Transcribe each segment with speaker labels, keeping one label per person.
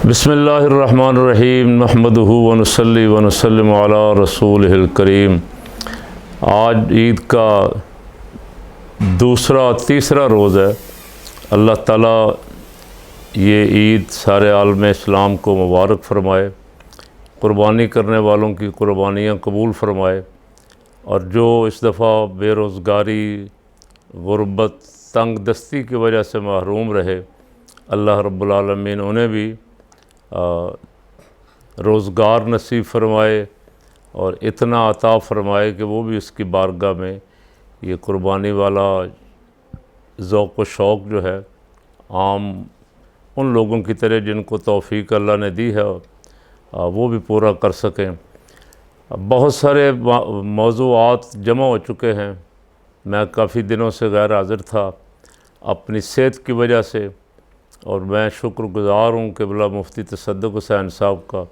Speaker 1: بسم اللہ الرحمن الرحیم نحمدہ ونصلی ونسلم علی رسولہ الکریم۔ آج عید کا تیسرا روز ہے۔ اللہ تعالیٰ یہ عید سارے عالم اسلام کو مبارک فرمائے، قربانی کرنے والوں کی قربانیاں قبول فرمائے، اور جو اس دفعہ بے روزگاری، غربت، تنگ دستی کی وجہ سے محروم رہے، اللہ رب العالمین انہیں بھی روزگار نصیب فرمائے اور اتنا عطا فرمائے کہ وہ بھی اس کی بارگاہ میں یہ قربانی والا ذوق و شوق جو ہے عام ان لوگوں کی طرح جن کو توفیق اللہ نے دی ہے وہ بھی پورا کر سکیں۔ بہت سارے موضوعات جمع ہو چکے ہیں۔ میں کافی دنوں سے غیر حاضر تھا اپنی صحت کی وجہ سے، اور میں شکر گزار ہوں قبلہ مفتی تصدق حسین صاحب کا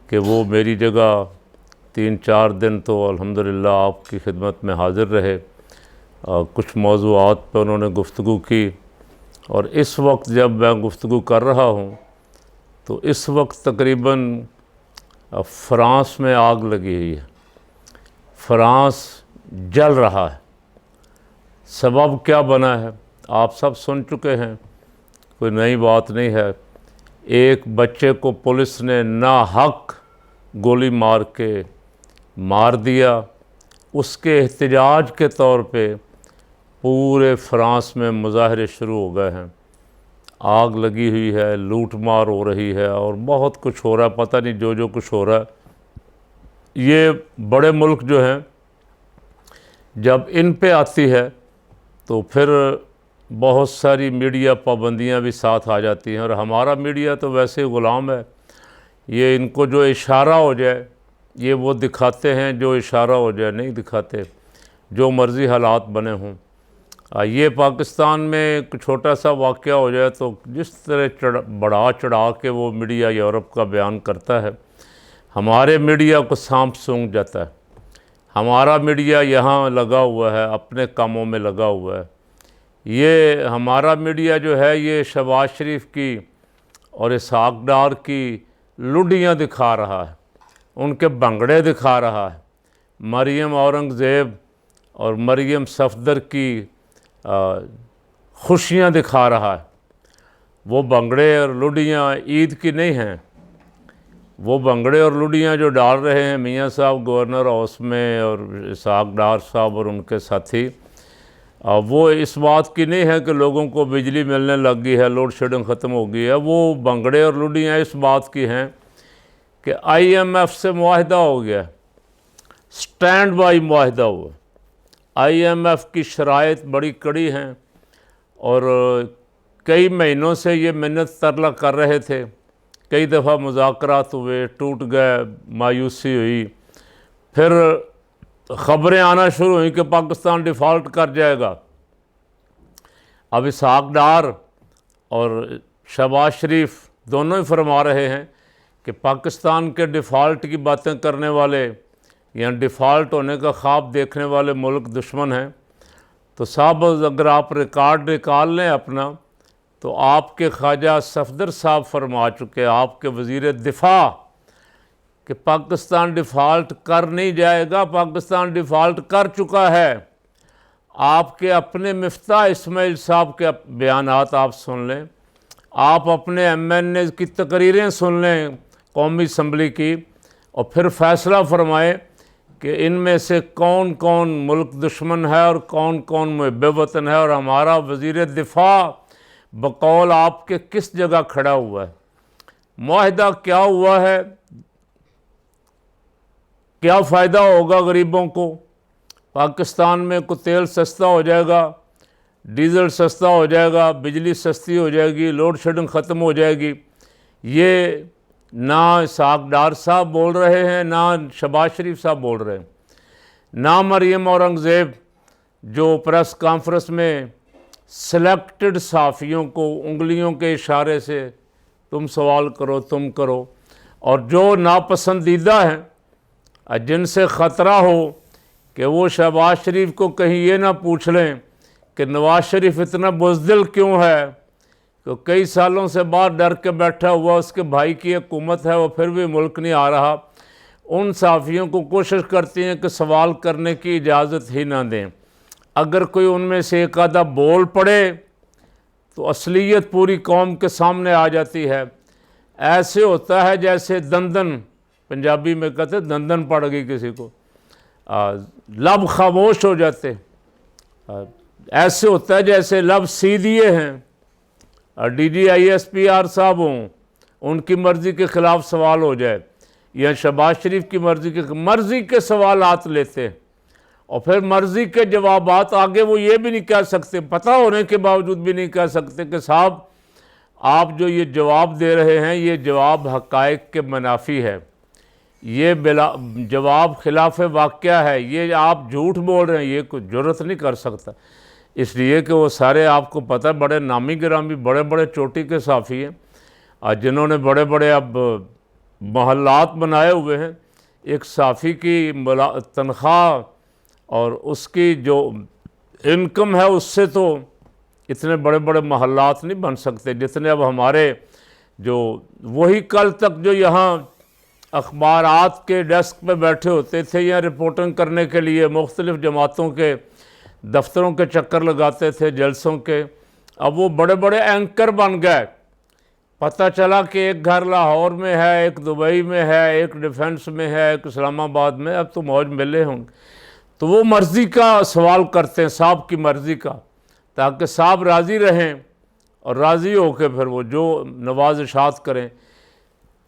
Speaker 1: کہ وہ میری جگہ 3-4 دن تو الحمدللہ آپ کی خدمت میں حاضر رہے۔ کچھ موضوعات پہ انہوں نے گفتگو کی، اور اس وقت جب میں گفتگو کر رہا ہوں تو اس وقت تقریباً فرانس میں آگ لگی ہوئی ہے، فرانس جل رہا ہے۔ سبب کیا بنا ہے آپ سب سن چکے ہیں، کوئی نئی بات نہیں ہے۔ ایک بچے کو پولیس نے ناحق گولی مار کے مار دیا، اس کے احتجاج کے طور پہ پورے فرانس میں مظاہرے شروع ہو گئے ہیں۔ آگ لگی ہوئی ہے، لوٹ مار ہو رہی ہے، اور بہت کچھ ہو رہا ہے، پتہ نہیں جو کچھ ہو رہا ہے۔ یہ بڑے ملک جو ہیں جب ان پہ آتی ہے تو پھر بہت ساری میڈیا پابندیاں بھی ساتھ آ جاتی ہیں، اور ہمارا میڈیا تو ویسے غلام ہے۔ یہ ان کو جو اشارہ ہو جائے یہ وہ دکھاتے ہیں، جو اشارہ ہو جائے نہیں دکھاتے، جو مرضی حالات بنے ہوں۔ یہ پاکستان میں ایک چھوٹا سا واقعہ ہو جائے تو جس طرح بڑھا چڑھا کے وہ میڈیا یورپ کا بیان کرتا ہے، ہمارے میڈیا کو سانپ سونگھ جاتا ہے۔ ہمارا میڈیا یہاں لگا ہوا ہے، اپنے کاموں میں لگا ہوا ہے۔ یہ ہمارا میڈیا جو ہے یہ شہباز شریف کی اور اسحاق ڈار کی لڈیاں دکھا رہا ہے، ان کے بنگڑے دکھا رہا ہے۔ مریم اورنگزیب اور مریم صفدر کی خوشیاں دکھا رہا ہے۔ وہ بنگڑے اور لڈیاں عید کی نہیں ہیں۔ وہ بنگڑے اور لڈیاں جو ڈال رہے ہیں میاں صاحب گورنر ہاؤس میں اور اسحاق ڈار صاحب اور ان کے ساتھی، وہ اس بات کی نہیں ہے کہ لوگوں کو بجلی ملنے لگ گئی ہے، لوڈ شیڈنگ ختم ہو گئی ہے۔ وہ بنگڑے اور لڈیاں اس بات کی ہیں کہ IMF سے معاہدہ ہو گیا، سٹینڈ بائی معاہدہ ہوا۔ IMF کی شرائط بڑی کڑی ہیں، اور کئی مہینوں سے یہ منت ترلا کر رہے تھے۔ کئی دفعہ مذاکرات ہوئے، ٹوٹ گئے، مایوسی ہوئی، پھر خبریں آنا شروع ہوئیں کہ پاکستان ڈیفالٹ کر جائے گا۔ اب اسحاق ڈار اور شہباز شریف دونوں ہی فرما رہے ہیں کہ پاکستان کے ڈیفالٹ کی باتیں کرنے والے یا ڈیفالٹ ہونے کا خواب دیکھنے والے ملک دشمن ہیں۔ تو صاحب اگر آپ ریکارڈ نکال لیں اپنا، تو آپ کے خواجہ صفدر صاحب فرما چکے، آپ کے وزیر دفاع، کہ پاکستان ڈیفالٹ کر نہیں جائے گا، پاکستان ڈیفالٹ کر چکا ہے۔ آپ کے اپنے مفتاح اسماعیل صاحب کے بیانات آپ سن لیں، آپ اپنے MNA کی تقریریں سن لیں قومی اسمبلی کی، اور پھر فیصلہ فرمائیں کہ ان میں سے کون کون ملک دشمن ہے اور کون کون محب وطن ہے، اور ہمارا وزیر دفاع بقول آپ کے کس جگہ کھڑا ہوا ہے۔ معاہدہ کیا ہوا ہے، کیا فائدہ ہوگا غریبوں کو؟ پاکستان میں کو تیل سستا ہو جائے گا، ڈیزل سستا ہو جائے گا، بجلی سستی ہو جائے گی، لوڈ شیڈنگ ختم ہو جائے گی۔ یہ نہ اسحاق ڈار صاحب بول رہے ہیں، نہ شہباز شریف صاحب بول رہے ہیں، نہ مریم اورنگزیب جو پریس کانفرنس میں سلیکٹڈ صحافیوں کو انگلیوں کے اشارے سے تم سوال کرو، تم کرو، اور جو ناپسندیدہ ہیں جن سے خطرہ ہو کہ وہ شہباز شریف کو کہیں یہ نہ پوچھ لیں کہ نواز شریف اتنا بزدل کیوں ہے کہ کئی سالوں سے باہر ڈر کے بیٹھا ہوا اس کے بھائی کی حکومت ہے، وہ پھر بھی ملک نہیں آ رہا، ان صحافیوں کو کوشش کرتی ہیں کہ سوال کرنے کی اجازت ہی نہ دیں۔ اگر کوئی ان میں سے ایک آدھا بول پڑے تو اصلیت پوری قوم کے سامنے آ جاتی ہے۔ ایسے ہوتا ہے جیسے دندن، پنجابی میں کہتے ہیں دندن پڑ گئی کسی کو، لب خاموش ہو جاتے، ایسے ہوتا ہے جیسے لب سی دیے ہیں، D G I S P R صاحب ہوں، ان کی مرضی کے خلاف سوال ہو جائے، یا شہباز شریف کی مرضی کے سوالات لیتے، اور پھر مرضی کے جوابات آگے وہ یہ بھی نہیں کہہ سکتے، پتہ ہونے کے باوجود بھی نہیں کہہ سکتے کہ صاحب آپ جو یہ جواب دے رہے ہیں یہ جواب حقائق کے منافی ہے، یہ جواب خلاف واقعہ ہے، یہ آپ جھوٹ بول رہے ہیں، یہ کوئی جرت نہیں کر سکتا۔ اس لیے کہ وہ سارے آپ کو پتہ بڑے نامی گرامی بڑے بڑے چوٹی کے صحافی ہیں، جنہوں نے بڑے بڑے اب محلات بنائے ہوئے ہیں۔ ایک صحافی کی تنخواہ اور اس کی جو انکم ہے اس سے تو اتنے بڑے بڑے محلات نہیں بن سکتے جتنے اب ہمارے جو وہی کل تک جو یہاں اخبارات کے ڈیسک پہ بیٹھے ہوتے تھے یا رپورٹنگ کرنے کے لیے مختلف جماعتوں کے دفتروں کے چکر لگاتے تھے جلسوں کے، اب وہ بڑے بڑے اینکر بن گئے۔ پتہ چلا کہ ایک گھر لاہور میں ہے، ایک دبئی میں ہے، ایک ڈیفنس میں ہے، ایک اسلام آباد میں، اب تو موج ملے ہوں گے، تو وہ مرضی کا سوال کرتے ہیں، صاحب کی مرضی کا، تاکہ صاحب راضی رہیں اور راضی ہو کے پھر وہ جو نوازشات کریں۔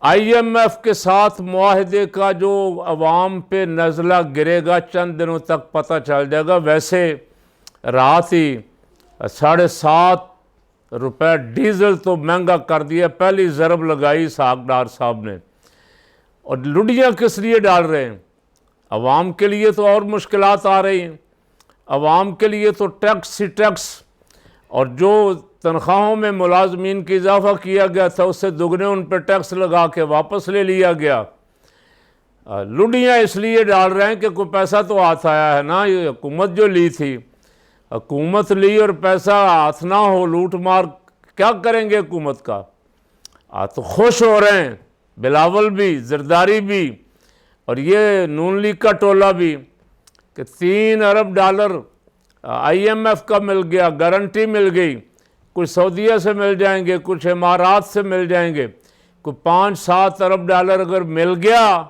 Speaker 1: آئی ایم ایف کے ساتھ معاہدے کا جو عوام پہ نزلہ گرے گا چند دنوں تک پتہ چل جائے گا۔ ویسے رات ہی 7.5 روپے ڈیزل تو مہنگا کر دیا، پہلی ضرب لگائی اسحاق ڈار صاحب نے، اور لڈیاں کس لیے ڈال رہے ہیں؟ عوام کے لیے تو اور مشکلات آ رہی ہیں، عوام کے لیے تو ٹیکس ہی ٹیکس، اور جو تنخواہوں میں ملازمین کی اضافہ کیا گیا تھا اس سے دگنے ان پہ ٹیکس لگا کے واپس لے لیا گیا۔ لڈیاں اس لیے ڈال رہے ہیں کہ کوئی پیسہ تو ہاتھ آیا ہے نا، یہ حکومت جو لی تھی، حکومت لی اور پیسہ ہاتھ نہ ہو، لوٹ مار کیا کریں گے حکومت کا؟ تو خوش ہو رہے ہیں بلاول بھی، زرداری بھی، اور یہ نون لیگ کا ٹولہ بھی، کہ 3 ارب ڈالر آئی ایم ایف کا مل گیا، گارنٹی مل گئی، کچھ سعودیہ سے مل جائیں گے، کچھ امارات سے مل جائیں گے، کوئی 5-7 ارب ڈالر اگر مل گیا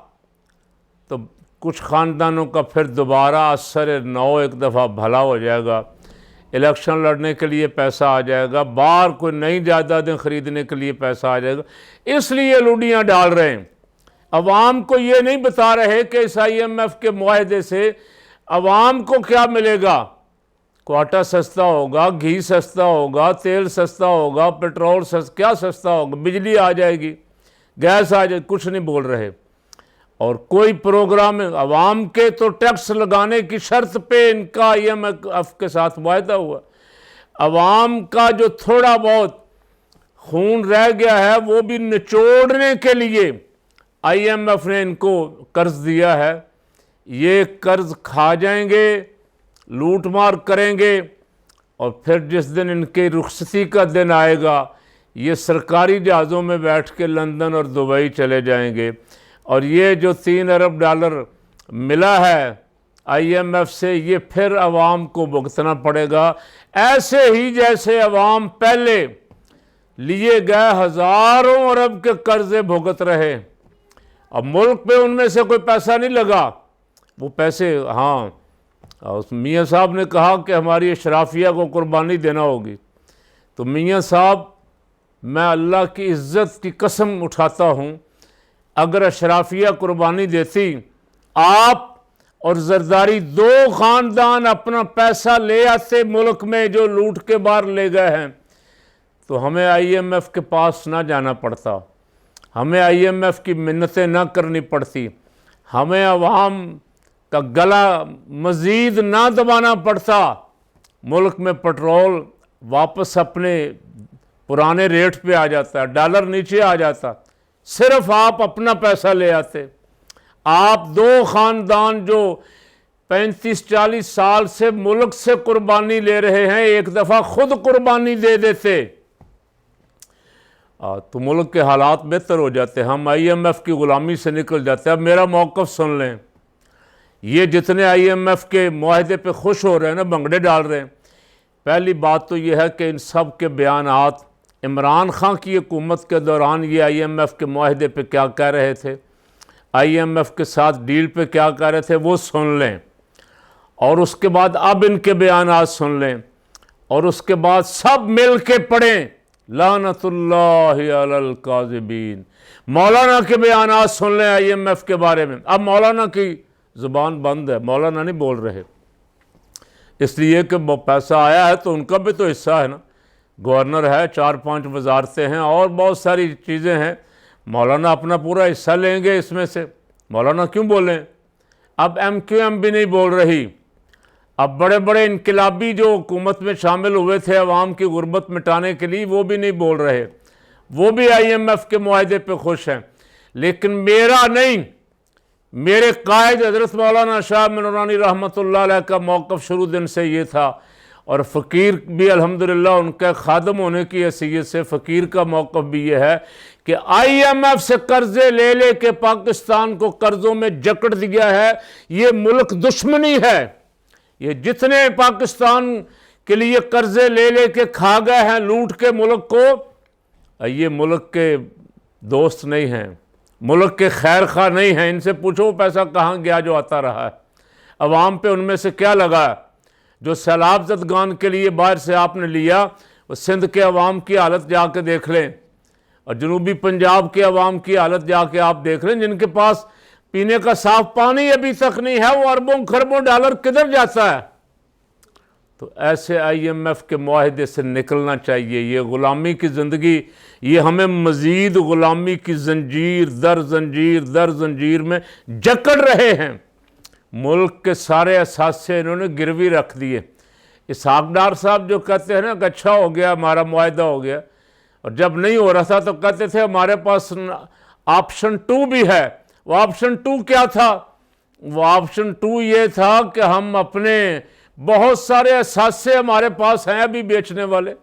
Speaker 1: تو کچھ خاندانوں کا پھر دوبارہ اثر نو ایک دفعہ بھلا ہو جائے گا، الیکشن لڑنے کے لیے پیسہ آ جائے گا، باہر کوئی نئی جائیدادیں خریدنے کے لیے پیسہ آ جائے گا۔ اس لیے لوڈیاں ڈال رہے ہیں، عوام کو یہ نہیں بتا رہے کہ اس آئی ایم ایف کے معاہدے سے عوام کو کیا ملے گا۔ کو آٹا سستا ہوگا، گھی سستا ہوگا، تیل سستا ہوگا، پیٹرول کیا سستا ہوگا، بجلی آ جائے گی، گیس آ جائے، کچھ نہیں بول رہے۔ اور کوئی پروگرام عوام کے تو ٹیکس لگانے کی شرط پہ ان کا آئی ایم ایف کے ساتھ معاہدہ ہوا، عوام کا جو تھوڑا بہت خون رہ گیا ہے وہ بھی نچوڑنے کے لیے آئی ایم ایف نے ان کو قرض دیا ہے۔ یہ قرض کھا جائیں گے، لوٹ مار کریں گے، اور پھر جس دن ان کی رخصتی کا دن آئے گا یہ سرکاری جہازوں میں بیٹھ کے لندن اور دبئی چلے جائیں گے، اور یہ جو 3 ارب ڈالر ملا ہے آئی ایم ایف سے یہ پھر عوام کو بھگتنا پڑے گا، ایسے ہی جیسے عوام پہلے لیے گئے ہزاروں ارب کے قرضے بھگت رہے۔ اب ملک پہ ان میں سے کوئی پیسہ نہیں لگا، وہ پیسے ہاں میاں صاحب نے کہا کہ ہماری اشرافیہ کو قربانی دینا ہوگی، تو میاں صاحب میں اللہ کی عزت کی قسم اٹھاتا ہوں، اگر اشرافیہ قربانی دیتی، آپ اور زرداری 2 خاندان اپنا پیسہ لے آتے ملک میں جو لوٹ کے باہر لے گئے ہیں، تو ہمیں آئی ایم ایف کے پاس نہ جانا پڑتا، ہمیں آئی ایم ایف کی منتیں نہ کرنی پڑتی، ہمیں عوام کا گلا مزید نہ دبانا پڑتا، ملک میں پٹرول واپس اپنے پرانے ریٹ پہ آ جاتا، ڈالر نیچے آ جاتا، صرف آپ اپنا پیسہ لے آتے۔ آپ 2 خاندان جو 35-40 سال سے ملک سے قربانی لے رہے ہیں، ایک دفعہ خود قربانی دے دیتے، تو ملک کے حالات بہتر ہو جاتے ہیں، ہم آئی ایم ایف کی غلامی سے نکل جاتے ہیں۔ اب میرا موقف سن لیں، یہ جتنے آئی ایم ایف کے معاہدے پہ خوش ہو رہے ہیں نا، بھنگڑے ڈال رہے ہیں، پہلی بات تو یہ ہے کہ ان سب کے بیانات عمران خان کی حکومت کے دوران یہ آئی ایم ایف کے معاہدے پہ کیا کہہ رہے تھے، آئی ایم ایف کے ساتھ ڈیل پہ کیا کہہ رہے تھے، وہ سن لیں، اور اس کے بعد اب ان کے بیانات سن لیں، اور اس کے بعد سب مل کے پڑھیں لعنت اللہ علی الکاذبین۔ مولانا کے بیانات سن لیں آئی ایم ایف کے بارے میں۔ اب مولانا کی زبان بند ہے، مولانا نہیں بول رہے، اس لیے کہ پیسہ آیا ہے تو ان کا بھی تو حصہ ہے نا، گورنر ہے، 4-5 وزارتیں ہیں، اور بہت ساری چیزیں ہیں، مولانا اپنا پورا حصہ لیں گے اس میں سے، مولانا کیوں بولیں؟ اب ایم کیو ایم بھی نہیں بول رہی، اب بڑے بڑے انقلابی جو حکومت میں شامل ہوئے تھے عوام کی غربت مٹانے کے لیے، وہ بھی نہیں بول رہے، وہ بھی آئی ایم ایف کے معاہدے پہ خوش ہیں، لیکن میرا نہیں، میرے قائد حضرت مولانا شاہ نورانی رحمۃ اللہ علیہ کا موقف شروع دن سے یہ تھا، اور فقیر بھی الحمدللہ ان کے خادم ہونے کی حیثیت سے فقیر کا موقف بھی یہ ہے کہ آئی ایم ایف سے قرضے لے لے کے پاکستان کو قرضوں میں جکڑ دیا ہے، یہ ملک دشمنی ہے، یہ جتنے پاکستان کے لیے قرضے لے لے کے کھا گئے ہیں لوٹ کے ملک کو، یہ ملک کے دوست نہیں ہیں، ملک کے خیر خواہ نہیں ہیں، ان سے پوچھو وہ پیسہ کہاں گیا جو آتا رہا ہے، عوام پہ ان میں سے کیا لگا ہے؟ جو سیلاب زدگان کے لیے باہر سے آپ نے لیا، وہ سندھ کے عوام کی حالت جا کے دیکھ لیں، اور جنوبی پنجاب کے عوام کی حالت جا کے آپ دیکھ لیں، جن کے پاس پینے کا صاف پانی ابھی تک نہیں ہے، وہ اربوں خربوں ڈالر کدھر جاتا ہے؟ تو ایسے آئی ایم ایف کے معاہدے سے نکلنا چاہیے، یہ غلامی کی زندگی، یہ ہمیں مزید غلامی کی زنجیر در زنجیر در زنجیر میں جکڑ رہے ہیں۔ ملک کے سارے اثاثے انہوں نے گروی رکھ دیے۔ اسحاق ڈار صاحب جو کہتے ہیں نا کہ اچھا ہو گیا ہمارا معاہدہ ہو گیا، اور جب نہیں ہو رہا تھا تو کہتے تھے ہمارے پاس آپشن 2 بھی ہے۔ وہ آپشن 2 کیا تھا؟ وہ آپشن 2 یہ تھا کہ ہم اپنے بہت سارے اثاثے ہمارے پاس ہیں ابھی بیچنے والے،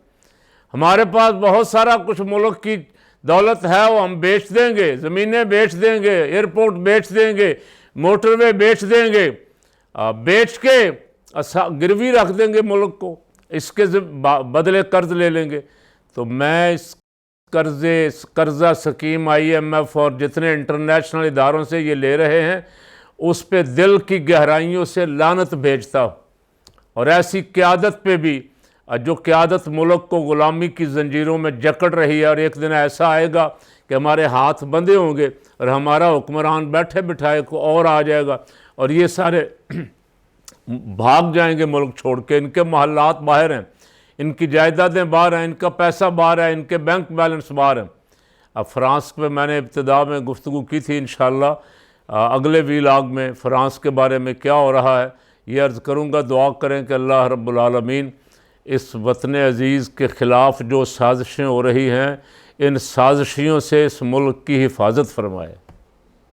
Speaker 1: ہمارے پاس بہت سارا کچھ ملک کی دولت ہے، وہ ہم بیچ دیں گے، زمینیں بیچ دیں گے، ایئرپورٹ بیچ دیں گے، موٹر وے بیچ دیں گے، بیچ کے گروی رکھ دیں گے ملک کو، اس کے بدلے قرض لے لیں گے۔ تو میں اس قرضہ سکیم آئی ایم ایف اور جتنے انٹرنیشنل اداروں سے یہ لے رہے ہیں، اس پہ دل کی گہرائیوں سے لعنت بھیجتا ہوں، اور ایسی قیادت پہ بھی جو قیادت ملک کو غلامی کی زنجیروں میں جکڑ رہی ہے، اور ایک دن ایسا آئے گا کہ ہمارے ہاتھ بندھے ہوں گے اور ہمارا حکمران بیٹھے بٹھائے کو اور آ جائے گا، اور یہ سارے بھاگ جائیں گے ملک چھوڑ کے، ان کے محلات باہر ہیں، ان کی جائیدادیں باہر ہیں، ان کا پیسہ باہر ہے، ان کے بینک بیلنس باہر ہیں۔ اب فرانس پہ میں نے ابتدا میں گفتگو کی تھی، انشاءاللہ اگلے ویلاگ میں فرانس کے بارے میں کیا ہو رہا ہے یہ عرض کروں گا۔ دعا کریں کہ اللہ رب العالمین اس وطن عزیز کے خلاف جو سازشیں ہو رہی ہیں، ان سازشیوں سے اس ملک کی حفاظت فرمائے۔